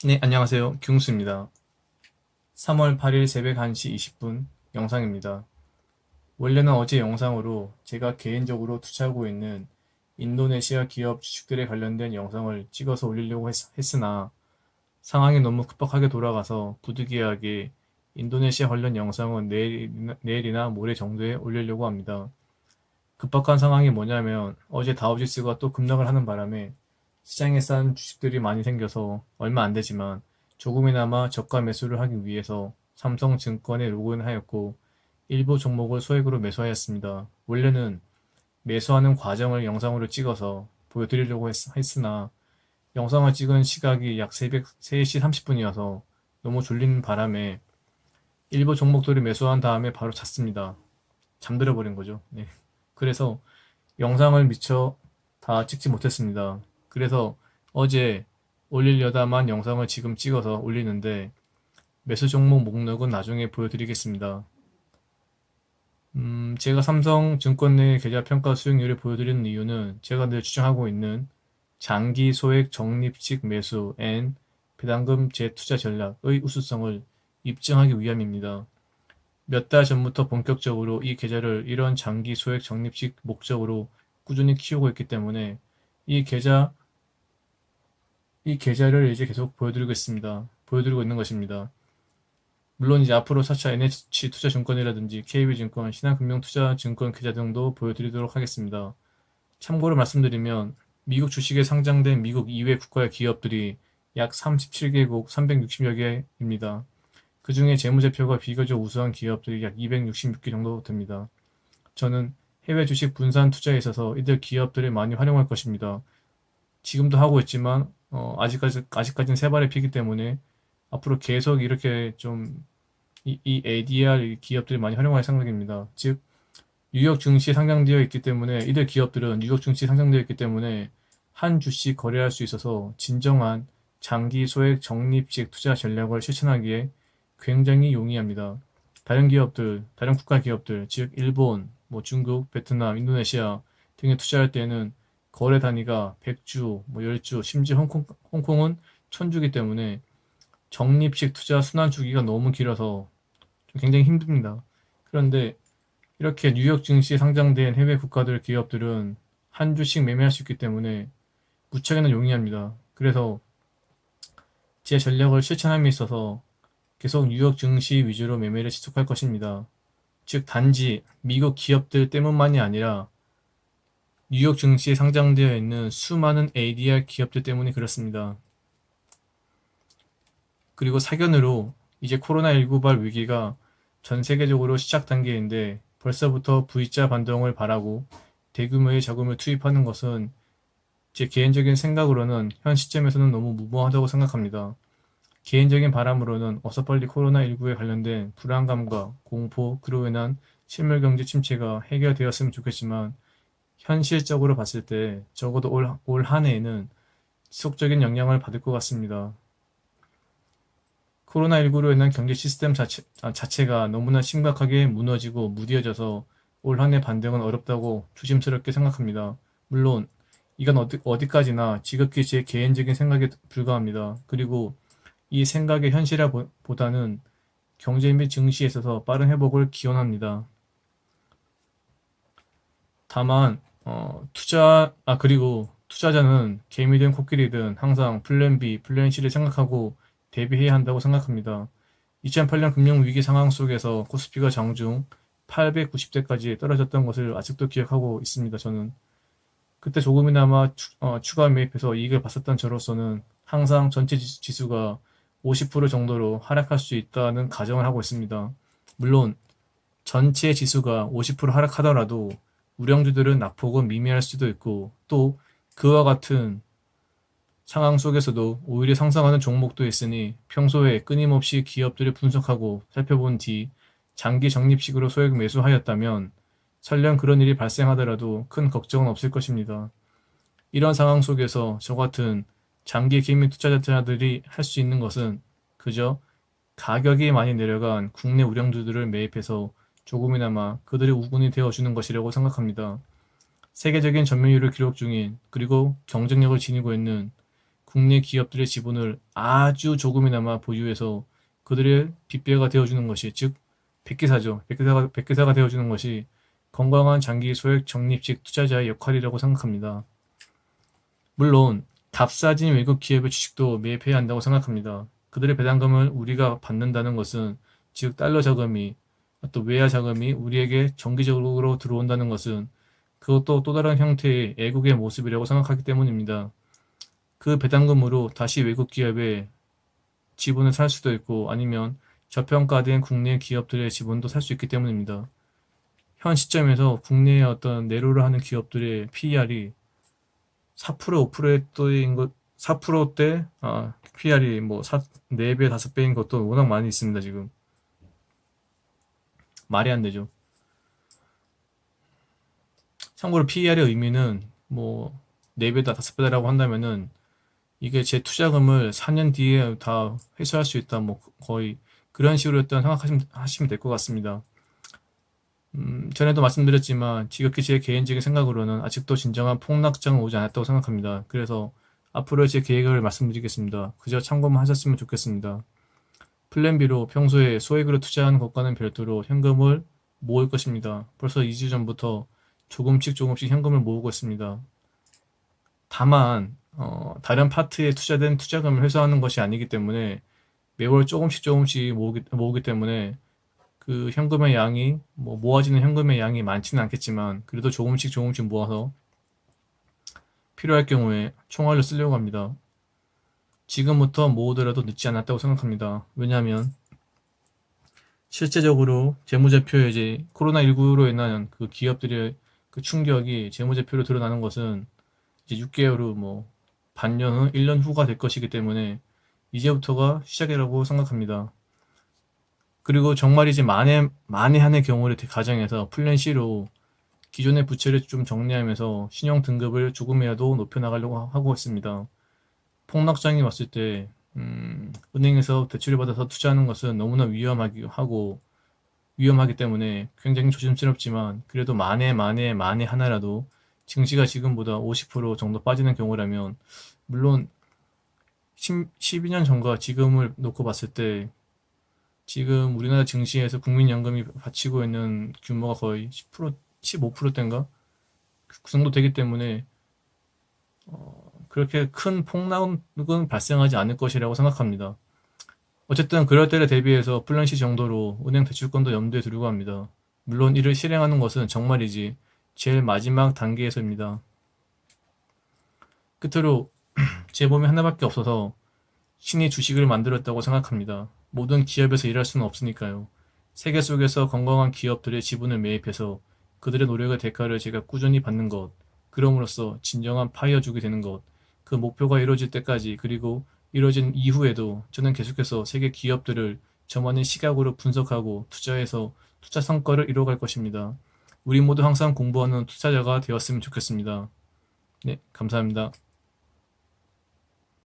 네, 안녕하세요. 균수입니다. 3월 8일 새벽 1시 20분 영상입니다. 원래는 어제 영상으로 제가 개인적으로 투자하고 있는 인도네시아 기업 주식들에 관련된 영상을 찍어서 올리려고 했으나 상황이 너무 급박하게 돌아가서 부득이하게 인도네시아 관련 영상은 내일이나 모레 정도에 올리려고 합니다. 급박한 상황이 뭐냐면 어제 다우지수가 또 급락을 하는 바람에 시장에 싼 주식들이 많이 생겨서 얼마 안 되지만 조금이나마 저가 매수를 하기 위해서 삼성증권에 로그인하였고 일부 종목을 소액으로 매수하였습니다. 원래는 매수하는 과정을 영상으로 찍어서 보여드리려고 했으나 영상을 찍은 시각이 약 새벽 3시 30분이어서 너무 졸린 바람에 일부 종목들을 매수한 다음에 바로 잤습니다. 잠들어 버린 거죠. 네. 그래서 영상을 미처 다 찍지 못했습니다. 그래서 어제 올리려다만 영상을 지금 찍어서 올리는데 매수 종목 목록은 나중에 보여드리겠습니다. 제가 삼성증권 내 계좌 평가 수익률을 보여드리는 이유는 제가 늘 주장하고 있는 장기 소액 적립식 매수 앤 배당금 재투자 전략의 우수성을 입증하기 위함입니다. 몇 달 전부터 본격적으로 이 계좌를 이런 장기 소액 적립식 목적으로 꾸준히 키우고 있기 때문에 이 계좌, 이 계좌를 이제 계속 보여드리고 있습니다. 보여드리고 있는 것입니다. 물론 이제 앞으로 차차 NH투자증권이라든지 KB증권, 신한금융투자증권 계좌 등도 보여드리도록 하겠습니다. 참고로 말씀드리면 미국 주식에 상장된 미국 이외 국가의 기업들이 약 37개국 360여 개입니다. 그 중에 재무제표가 비교적 우수한 기업들이 약 266개 정도 됩니다. 저는 해외 주식 분산 투자에 있어서 이들 기업들을 많이 활용할 것입니다. 지금도 하고 있지만 아직까지는 세 발의 피기 때문에 앞으로 계속 이렇게 좀 이 ADR 기업들을 많이 활용할 생각입니다. 즉 뉴욕 증시에 상장되어 있기 때문에 이들 기업들은 뉴욕 증시에 상장되어 있기 때문에 한 주씩 거래할 수 있어서 진정한 장기 소액 적립식 투자 전략을 실천하기에 굉장히 용이합니다. 다른 기업들, 다른 국가 기업들, 즉 일본, 중국, 베트남, 인도네시아 등에 투자할 때는 거래 단위가 100주, 10주, 심지어 홍콩은 1000주기 때문에 적립식 투자 순환 주기가 너무 길어서 좀 굉장히 힘듭니다. 그런데 이렇게 뉴욕 증시에 상장된 해외 국가들 기업들은 한 주씩 매매할 수 있기 때문에 무척이나 용이합니다. 그래서 제 전략을 실천함에 있어서 계속 뉴욕 증시 위주로 매매를 지속할 것입니다. 즉 단지 미국 기업들 때문만이 아니라 뉴욕 증시에 상장되어 있는 수많은 ADR 기업들 때문에 그렇습니다. 그리고 사견으로 이제 코로나19발 위기가 전 세계적으로 시작 단계인데 벌써부터 V자 반동을 바라고 대규모의 자금을 투입하는 것은 제 개인적인 생각으로는 현 시점에서는 너무 무모하다고 생각합니다. 개인적인 바람으로는 어서 빨리 코로나19에 관련된 불안감과 공포, 그로 인한 실물 경제 침체가 해결되었으면 좋겠지만 현실적으로 봤을 때 적어도 올 한 해에는 지속적인 영향을 받을 것 같습니다. 코로나19로 인한 경제 시스템 자체가 너무나 심각하게 무너지고 무뎌져서 올 한 해 반등은 어렵다고 조심스럽게 생각합니다. 물론 이건 어디까지나 지극히 제 개인적인 생각에 불과합니다. 그리고 이 생각의 현실화보다는 경제 및 증시에 있어서 빠른 회복을 기원합니다. 다만 그리고 투자자는 개미든 코끼리든 항상 플랜 B, 플랜 C를 생각하고 대비해야 한다고 생각합니다. 2008년 금융위기 상황 속에서 코스피가 장중 890대까지 떨어졌던 것을 아직도 기억하고 있습니다. 저는 그때 조금이나마 추가 매입해서 이익을 봤었던 저로서는 항상 전체 지수가 50% 정도로 하락할 수 있다는 가정을 하고 있습니다. 물론 전체 지수가 50% 하락하더라도 우량주들은 낙폭은 미미할 수도 있고 또 그와 같은 상황 속에서도 오히려 상승하는 종목도 있으니 평소에 끊임없이 기업들을 분석하고 살펴본 뒤 장기 적립식으로 소액 매수하였다면 설령 그런 일이 발생하더라도 큰 걱정은 없을 것입니다. 이런 상황 속에서 저 같은 장기 개미 투자자들이 할 수 있는 것은 그저 가격이 많이 내려간 국내 우량주들을 매입해서 조금이나마 그들의 우군이 되어주는 것이라고 생각합니다. 세계적인 점유율을 기록 중인 그리고 경쟁력을 지니고 있는 국내 기업들의 지분을 아주 조금이나마 보유해서 그들의 빚배가 되어주는 것이, 즉 백기사죠. 백기사가 되어주는 것이 건강한 장기 소액 적립식 투자자의 역할이라고 생각합니다. 물론 값싸진 외국 기업의 주식도 매입해야 한다고 생각합니다. 그들의 배당금을 우리가 받는다는 것은, 즉 달러 자금이, 또 외화 자금이 우리에게 정기적으로 들어온다는 것은 그것도 또 다른 형태의 애국의 모습이라고 생각하기 때문입니다. 그 배당금으로 다시 외국 기업의 지분을 살 수도 있고, 아니면 저평가된 국내 기업들의 지분도 살 수 있기 때문입니다. 현 시점에서 국내의 어떤 내로를 하는 기업들의 PER이 4% 5%대인 것, 4%대 PER이 뭐 4배 5배인 것도 워낙 많이 있습니다. 지금 말이 안 되죠. 참고로 PER의 의미는 뭐 4배다 5배다라고 한다면은 이게 제 투자금을 4년 뒤에 다 회수할 수 있다, 뭐 거의 그런 식으로 일단 생각하시면 될 것 같습니다. 전에도 말씀드렸지만 지극히 제 개인적인 생각으로는 아직도 진정한 폭락장은 오지 않았다고 생각합니다. 그래서 앞으로의 제 계획을 말씀드리겠습니다. 그저 참고만 하셨으면 좋겠습니다. 플랜 B로 평소에 소액으로 투자하는 것과는 별도로 현금을 모을 것입니다. 벌써 2주 전부터 조금씩 현금을 모으고 있습니다. 다만 다른 파트에 투자된 투자금을 회수하는 것이 아니기 때문에 매월 조금씩 모으기 때문에 그 현금의 양이, 뭐 모아지는 현금의 양이 많지는 않겠지만 그래도 조금씩 모아서 필요할 경우에 총알로 쓰려고 합니다. 지금부터 모으더라도 늦지 않았다고 생각합니다. 왜냐하면 실제적으로 재무제표에 이제 코로나19로 인한 그 기업들의 그 충격이 재무제표로 드러나는 것은 이제 6개월 후, 뭐 반년 후, 1년 후가 될 것이기 때문에 이제부터가 시작이라고 생각합니다. 그리고 정말 이제 만에 한의 경우를 가정해서 플랜 C로 기존의 부채를 좀 정리하면서 신용 등급을 조금이라도 높여나가려고 하고 있습니다. 폭락장이 왔을 때 은행에서 대출을 받아서 투자하는 것은 너무나 위험하기 때문에 굉장히 조심스럽지만, 그래도 만에 하나라도 증시가 지금보다 50% 정도 빠지는 경우라면, 물론 12년 전과 지금을 놓고 봤을 때 지금 우리나라 증시에서 국민연금이 바치고 있는 규모가 거의 10%, 15%대인가? 그 정도 되기 때문에 그렇게 큰 폭락은 발생하지 않을 것이라고 생각합니다. 어쨌든 그럴 때를 대비해서 플랜 C 정도로 은행 대출권도 염두에 두려고 합니다. 물론 이를 실행하는 것은 정말이지 제일 마지막 단계에서입니다. 끝으로 제 몸이 하나밖에 없어서 신이 주식을 만들었다고 생각합니다. 모든 기업에서 일할 수는 없으니까요. 세계 속에서 건강한 기업들의 지분을 매입해서 그들의 노력의 대가를 제가 꾸준히 받는 것, 그럼으로써 진정한 파이어족이 되는 것, 그 목표가 이루어질 때까지, 그리고 이루어진 이후에도 저는 계속해서 세계 기업들을 저만의 시각으로 분석하고 투자해서 투자 성과를 이뤄갈 것입니다. 우리 모두 항상 공부하는 투자자가 되었으면 좋겠습니다. 네, 감사합니다.